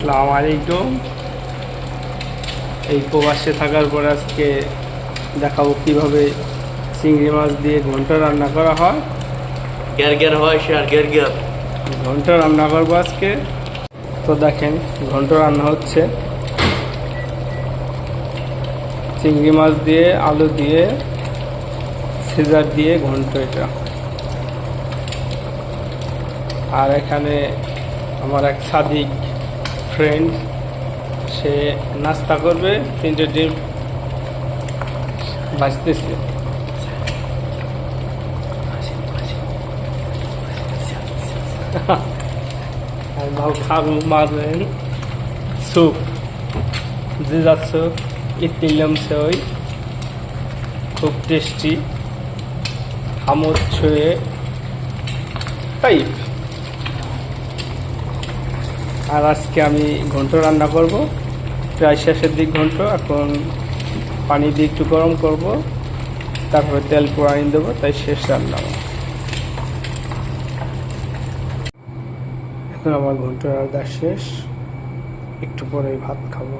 আসসালামু আলাইকুম। এই প্রবাসে থাকার পর আজকে দেখাবো কিভাবে চিংড়ি মাছ দিয়ে ঘন্ট রান্না করা হয়। গ্যার গ্যার হয় সে আর গ্যার গ্যার। ঘন্ট রান্না করবো আজকে। তো দেখেন ঘন্ট রান্না হচ্ছে চিংড়ি মাছ দিয়ে, আলু দিয়ে, সিজার দিয়ে ঘন্ট এটা। আর এখানে আমার এক সাদিক ফ্রেন্ড, সে নাস্তা করবে, 3টে ডিম ভাজতেছে। আর ভাও খাবো মাছের স্যুপ, জিরা স্যুপ, ইতিলাম সই, খুব টেস্টি, আমোদ ছুঁয়ে টাইপ। আর আজকে আমি ঘন্ট রান্না করব, প্রায় শেষের দিক ঘন্ট। এখন পানি দিয়ে একটু গরম করব, তারপরে তেল পোড়ানি দেবো, তাই শেষ রান্না। এখন আমার ঘন্ট রান্না শেষ, একটু পরেই ভাত খাবো।